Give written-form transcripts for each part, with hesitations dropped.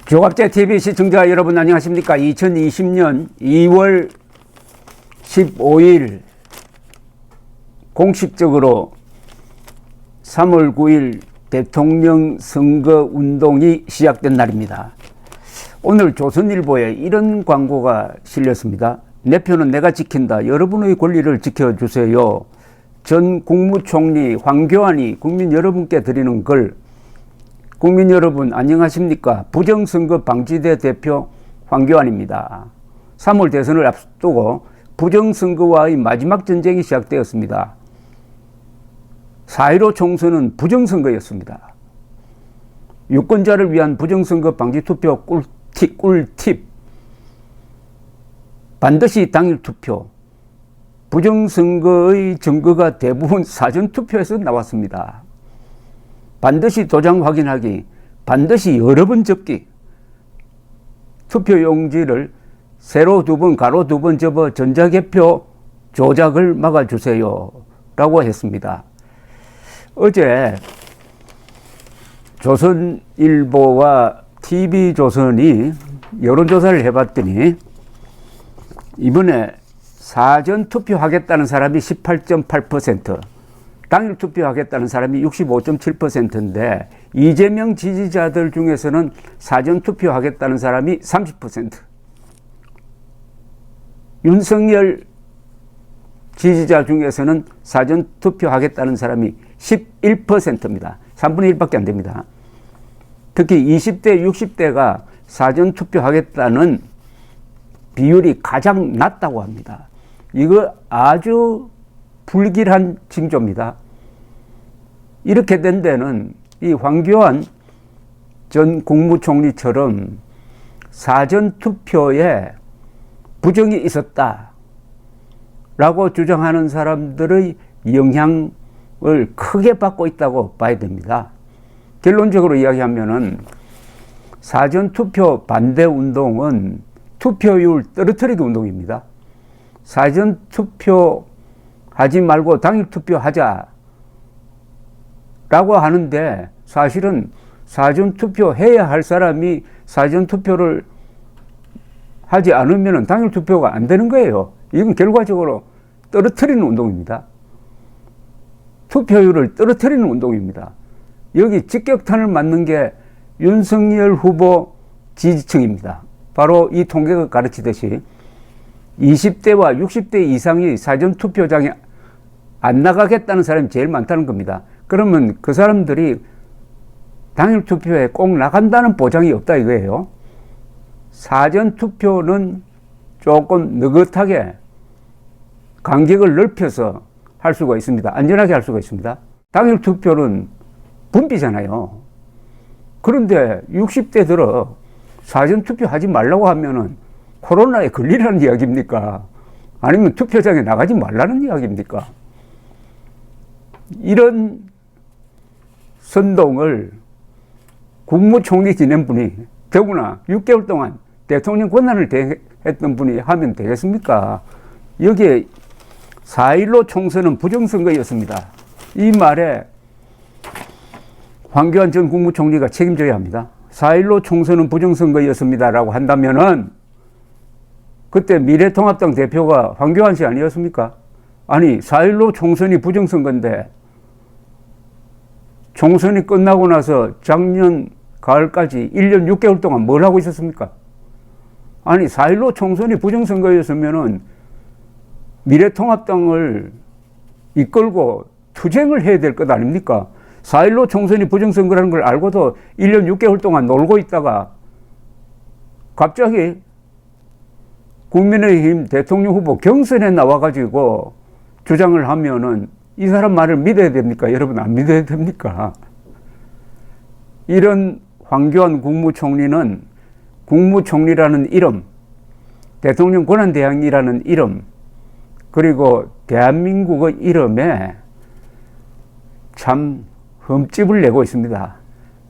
조갑제TV 시청자 여러분 안녕하십니까. 2020년 2월 15일 공식적으로 3월 9일 대통령 선거 운동이 시작된 날입니다. 오늘 조선일보에 이런 광고가 실렸습니다. 내 표는 내가 지킨다. 여러분의 권리를 지켜주세요. 전 국무총리 황교안이 국민 여러분께 드리는 글. 국민 여러분 안녕하십니까. 부정선거 방지대 대표 황교안입니다. 3월 대선을 앞두고 부정선거와의 마지막 전쟁이 시작되었습니다. 4.15 총선은 부정선거였습니다. 유권자를 위한 부정선거 방지 투표 꿀팁. 반드시 당일 투표. 부정선거의 증거가 대부분 사전투표에서 나왔습니다. 반드시 도장 확인하기, 반드시 여러 번 접기, 투표용지를 세로 2번, 가로 2번 접어 전자개표 조작을 막아주세요 라고 했습니다. 어제 조선일보와 TV조선이 여론조사를 해봤더니 이번에 사전투표하겠다는 사람이 18.8%, 당일 투표하겠다는 사람이 65.7%인데 이재명 지지자들 중에서는 사전투표하겠다는 사람이 30%, 윤석열 지지자 중에서는 사전투표하겠다는 사람이 11%입니다. 3분의 1밖에 안 됩니다. 특히 20대, 60대가 사전투표하겠다는 비율이 가장 낮다고 합니다. 이거 아주 불길한 징조입니다. 이렇게 된 데는 이 황교안 전 국무총리처럼 사전투표에 부정이 있었다라고 주장하는 사람들의 영향을 크게 받고 있다고 봐야 됩니다. 결론적으로 이야기하면은 사전투표 반대 운동은 투표율 떨어뜨리기 운동입니다. 사전투표 하지 말고 당일 투표하자 라고 하는데 사실은 사전투표 해야 할 사람이 사전투표를 하지 않으면 당일 투표가 안 되는 거예요. 이건 결과적으로 떨어뜨리는 운동입니다. 투표율을 떨어뜨리는 운동입니다. 여기 직격탄을 맞는 게 윤석열 후보 지지층입니다. 바로 이 통계가 가르치듯이 20대와 60대 이상이 사전투표장에 안 나가겠다는 사람이 제일 많다는 겁니다. 그러면 그 사람들이 당일 투표에 꼭 나간다는 보장이 없다 이거예요. 사전투표는 조금 느긋하게 간격을 넓혀서 할 수가 있습니다. 안전하게 할 수가 있습니다. 당일 투표는 분비잖아요. 그런데 60대 들어 사전투표 하지 말라고 하면은 코로나에 걸리라는 이야기입니까? 아니면 투표장에 나가지 말라는 이야기입니까? 이런 선동을 국무총리 지낸 분이 더구나 6개월 동안 대통령 권한을 대행했던 분이 하면 되겠습니까? 여기에 4.15 총선은 부정선거였습니다. 이 말에 황교안 전 국무총리가 책임져야 합니다. 4.15 총선은 부정선거였습니다라고 한다면은 그때 미래통합당 대표가 황교안 씨 아니었습니까? 아니 4.15 총선이 부정선거인데 총선이 끝나고 나서 작년 가을까지 1년 6개월 동안 뭘 하고 있었습니까? 아니 4.15 총선이 부정선거였으면은 미래통합당을 이끌고 투쟁을 해야 될 것 아닙니까? 4.15 총선이 부정선거라는 걸 알고도 1년 6개월 동안 놀고 있다가 갑자기 국민의힘 대통령 후보 경선에 나와가지고 주장을 하면은 이 사람 말을 믿어야 됩니까? 여러분 안 믿어야 됩니까? 이런 황교안 국무총리는 국무총리라는 이름, 대통령 권한대행이라는 이름, 그리고 대한민국의 이름에 참 흠집을 내고 있습니다.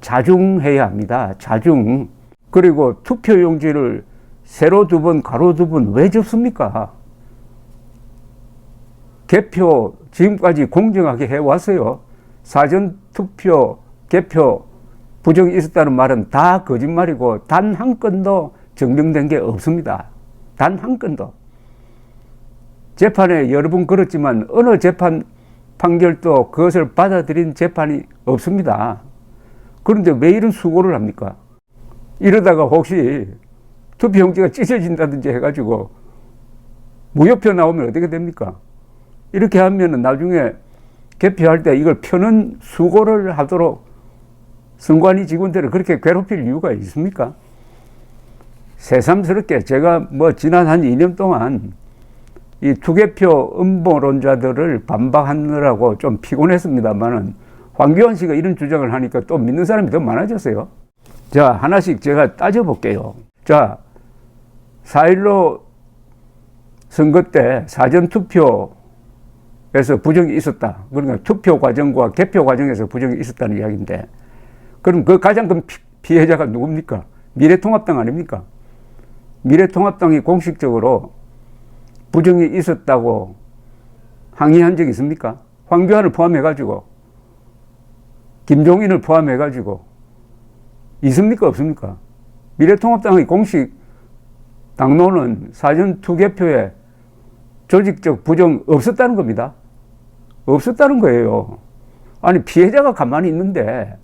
자중해야 합니다. 자중. 그리고 투표용지를 세로 2번, 가로 2번 왜 접습니까? 개표 지금까지 공정하게 해왔어요. 사전투표, 개표 부정이 있었다는 말은 다 거짓말이고 단 한 건도 증명된 게 없습니다. 단 한 건도. 재판에 여러 번 걸었지만 어느 재판 판결도 그것을 받아들인 재판이 없습니다. 그런데 왜 이런 수고를 합니까? 이러다가 혹시 투표용지가 찢어진다든지 해가지고 무효표 나오면 어떻게 됩니까? 이렇게 하면 나중에 개표할 때 이걸 펴는 수고를 하도록 선관위 직원들을 그렇게 괴롭힐 이유가 있습니까? 새삼스럽게 제가 지난 한 2년 동안 이 투개표 음모론자들을 반박하느라고 좀 피곤했습니다만은 황교안 씨가 이런 주장을 하니까 또 믿는 사람이 더 많아졌어요. 자, 하나씩 제가 따져볼게요. 자, 4.15 선거 때 사전투표에서 부정이 있었다. 그러니까 투표 과정과 개표 과정에서 부정이 있었다는 이야기인데, 그럼 그 가장 큰 피해자가 누굽니까? 미래통합당 아닙니까? 미래통합당이 공식적으로 부정이 있었다고 항의한 적이 있습니까? 황교안을 포함해가지고, 김종인을 포함해가지고, 있습니까? 없습니까? 미래통합당의 공식 당론은 사전투개표에 조직적 부정 없었다는 겁니다. 없었다는 거예요. 아니, 피해자가 가만히 있는데,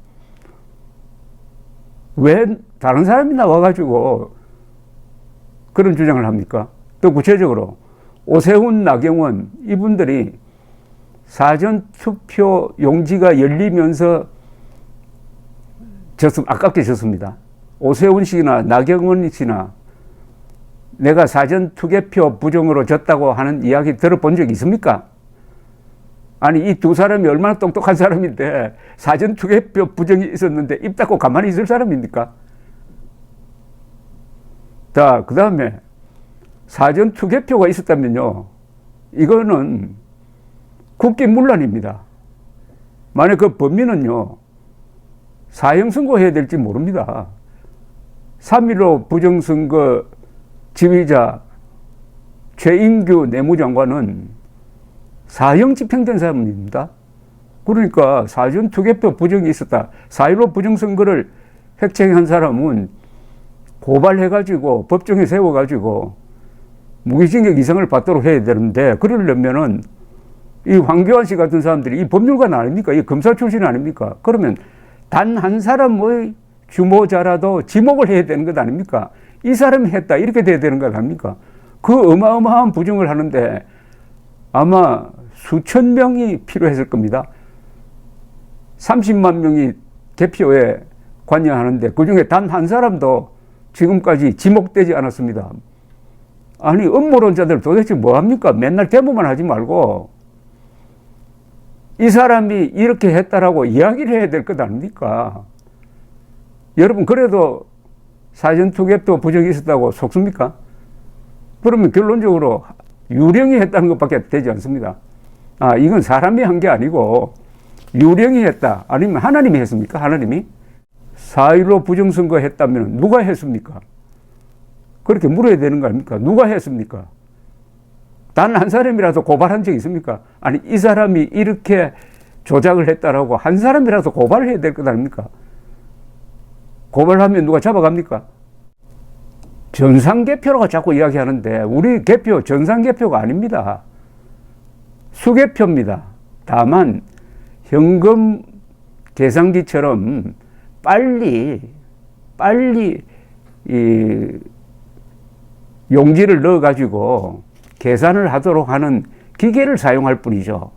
왜 다른 사람이 나와가지고 그런 주장을 합니까? 또 구체적으로 오세훈, 나경원 이분들이 사전투표 용지가 열리면서 아깝게 졌습니다. 오세훈 씨나 나경원 씨나 내가 사전투개표 부정으로 졌다고 하는 이야기 들어본 적 있습니까? 아니, 이 두 사람이 얼마나 똑똑한 사람인데 사전투개표 부정이 있었는데 입 닫고 가만히 있을 사람입니까? 자, 그 다음에 사전투개표가 있었다면요, 이거는 국기문란입니다. 만약 그 범인은요, 사형선고해야 될지 모릅니다. 3.15 부정선거 지휘자 최인규 내무장관은 사형 집행된 사람입니다. 그러니까 사전투개표 부정이 있었다. 4.15 부정선거를 획책한 사람은 고발해가지고 법정에 세워가지고 무기징역 이상을 받도록 해야 되는데, 그러려면은 이 황교안 씨 같은 사람들이 이 법률관 아닙니까? 이 검사 출신 아닙니까? 그러면 단 한 사람의 주모자라도 지목을 해야 되는 것 아닙니까? 이 사람이 했다, 이렇게 돼야 되는 것 아닙니까? 그 어마어마한 부정을 하는데 아마 수천 명이 필요했을 겁니다. 30만 명이 개표에 관여하는데 그 중에 단 한 사람도 지금까지 지목되지 않았습니다. 아니, 음모론자들 도대체 뭐 합니까? 맨날 데모만 하지 말고 이 사람이 이렇게 했다라고 이야기를 해야 될 것 아닙니까? 여러분, 그래도 사전투개표 부정이 있었다고 속습니까? 그러면 결론적으로 유령이 했다는 것밖에 되지 않습니다. 아, 이건 사람이 한 게 아니고 유령이 했다. 아니면 하나님이 했습니까? 하나님이? 4.15 부정선거 했다면 누가 했습니까? 그렇게 물어야 되는 거 아닙니까? 누가 했습니까? 단 한 사람이라도 고발한 적 있습니까? 아니, 이 사람이 이렇게 조작을 했다라고 한 사람이라도 고발을 해야 될 것 아닙니까? 고발하면 누가 잡아갑니까? 전산개표라고 자꾸 이야기하는데 우리 개표 전산개표가 아닙니다. 수개표입니다. 다만 현금 계산기처럼 빨리 이 용지를 넣어가지고 계산을 하도록 하는 기계를 사용할 뿐이죠.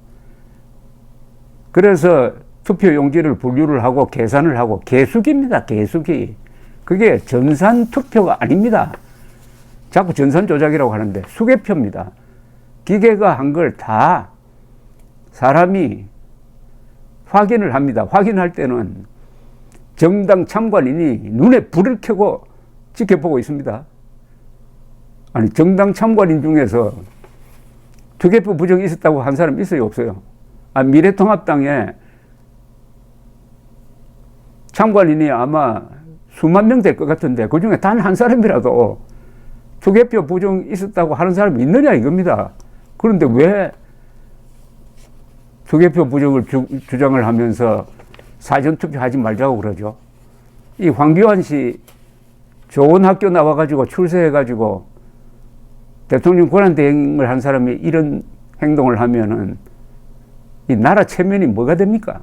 그래서 투표 용지를 분류를 하고 계산을 하고 계수기입니다. 계수기. 그게 전산 투표가 아닙니다. 자꾸 전산 조작이라고 하는데 수개표입니다. 기계가 한 걸 다 사람이 확인을 합니다. 확인할 때는 정당 참관인이 눈에 불을 켜고 지켜보고 있습니다. 아니, 정당 참관인 중에서 투개표 부정이 있었다고 한 사람 있어요, 없어요? 아, 미래통합당에 참관인이 아마 수만 명 될 것 같은데 그 중에 단 한 사람이라도 투개표 부정 있었다고 하는 사람이 있느냐 이겁니다. 그런데 왜 투개표 부정을 주장을 하면서 사전투표 하지 말자고 그러죠? 이 황교안 씨 좋은 학교 나와가지고 출세해가지고 대통령 권한대행을 한 사람이 이런 행동을 하면은 이 나라 체면이 뭐가 됩니까?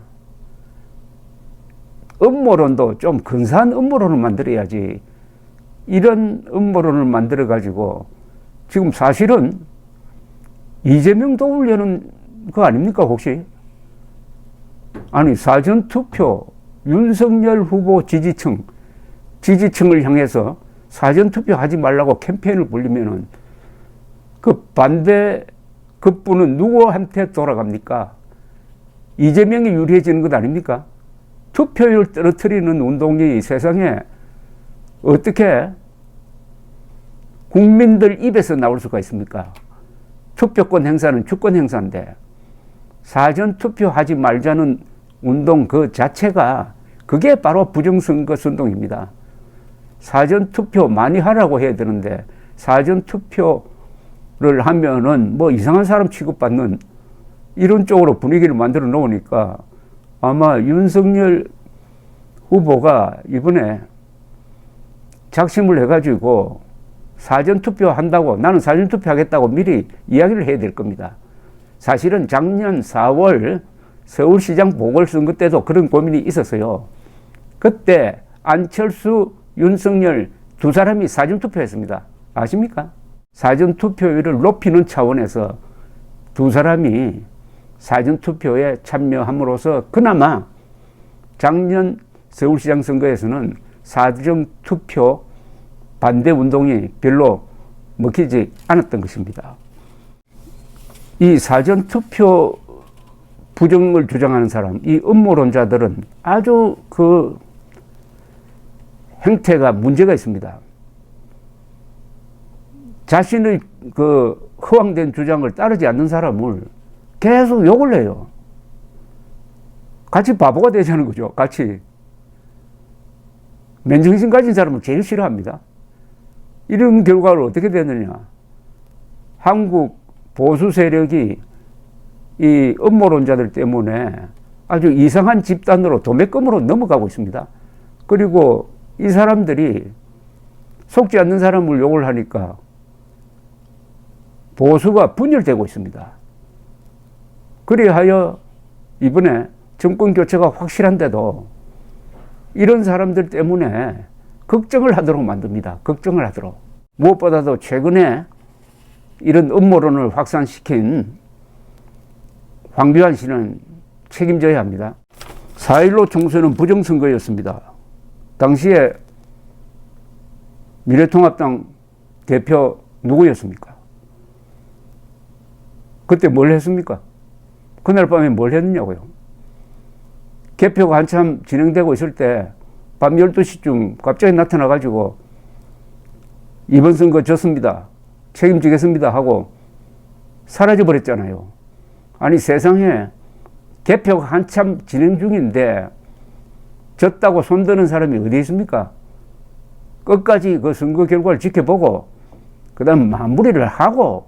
음모론도 좀 근사한 음모론을 만들어야지. 이런 음모론을 만들어가지고 지금 사실은 이재명 도우려는 거 아닙니까, 혹시? 아니, 사전투표, 윤석열 후보 지지층을 향해서 사전투표 하지 말라고 캠페인을 벌리면은 그 반대 급부는 누구한테 돌아갑니까? 이재명이 유리해지는 것 아닙니까? 투표율 떨어뜨리는 운동이 세상에 어떻게 국민들 입에서 나올 수가 있습니까? 투표권 행사는 주권 행사인데 사전투표 하지 말자는 운동 그 자체가 그게 바로 부정선거 선동입니다. 사전투표 많이 하라고 해야 되는데 사전투표를 하면은 뭐 이상한 사람 취급받는 이런 쪽으로 분위기를 만들어 놓으니까 아마 윤석열 후보가 이번에 작심을 해가지고 사전투표 한다고 나는 사전투표 하겠다고 미리 이야기를 해야 될 겁니다. 사실은 작년 4월 서울시장 보궐선거 때도 그런 고민이 있었어요. 그때 안철수, 윤석열 두 사람이 사전투표했습니다. 아십니까? 사전투표율을 높이는 차원에서 두 사람이 사전투표에 참여함으로써 그나마 작년 서울시장 선거에서는 사전투표 반대 운동이 별로 먹히지 않았던 것입니다. 이 사전투표 부정을 주장하는 사람, 이 음모론자들은 아주 그 행태가 문제가 있습니다. 자신의 그 허황된 주장을 따르지 않는 사람을 계속 욕을 해요. 같이 바보가 되자는 거죠. 같이. 맨정신 가진 사람을 제일 싫어합니다. 이런 결과를 어떻게 되느냐. 한국 보수 세력이 이 음모론자들 때문에 아주 이상한 집단으로 도매금으로 넘어가고 있습니다. 그리고 이 사람들이 속지 않는 사람을 욕을 하니까 보수가 분열되고 있습니다. 그리하여 이번에 정권 교체가 확실한데도 이런 사람들 때문에 걱정을 하도록 만듭니다. 걱정을 하도록. 무엇보다도 최근에 이런 음모론을 확산시킨 황교안 씨는 책임져야 합니다. 4.15 총선은 부정선거였습니다. 당시에 미래통합당 대표 누구였습니까? 그때 뭘 했습니까? 그날 밤에 뭘 했느냐고요. 개표가 한참 진행되고 있을 때 밤 12시쯤 갑자기 나타나가지고 이번 선거 졌습니다. 책임지겠습니다 하고 사라져버렸잖아요. 아니 세상에 개표가 한참 진행 중인데 졌다고 손드는 사람이 어디 있습니까? 끝까지 그 선거 결과를 지켜보고 그 다음 마무리를 하고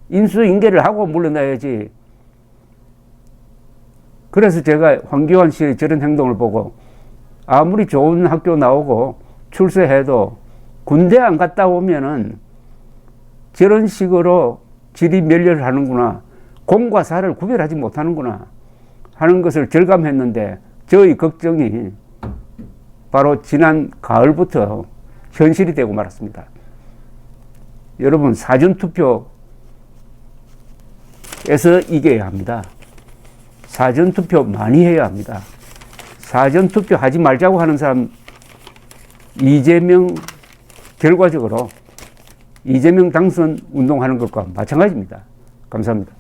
인수인계를 하고 물러나야지. 그래서 제가 황교안 씨의 저런 행동을 보고 아무리 좋은 학교 나오고 출세해도 군대 안 갔다 오면은 저런 식으로 지리멸렬을 하는구나. 공과 사를 구별하지 못하는구나 하는 것을 절감했는데 저의 걱정이 바로 지난 가을부터 현실이 되고 말았습니다. 여러분 사전투표에서 이겨야 합니다. 사전투표 많이 해야 합니다. 사전투표 하지 말자고 하는 사람 이재명 결과적으로 이재명 당선 운동하는 것과 마찬가지입니다. 감사합니다.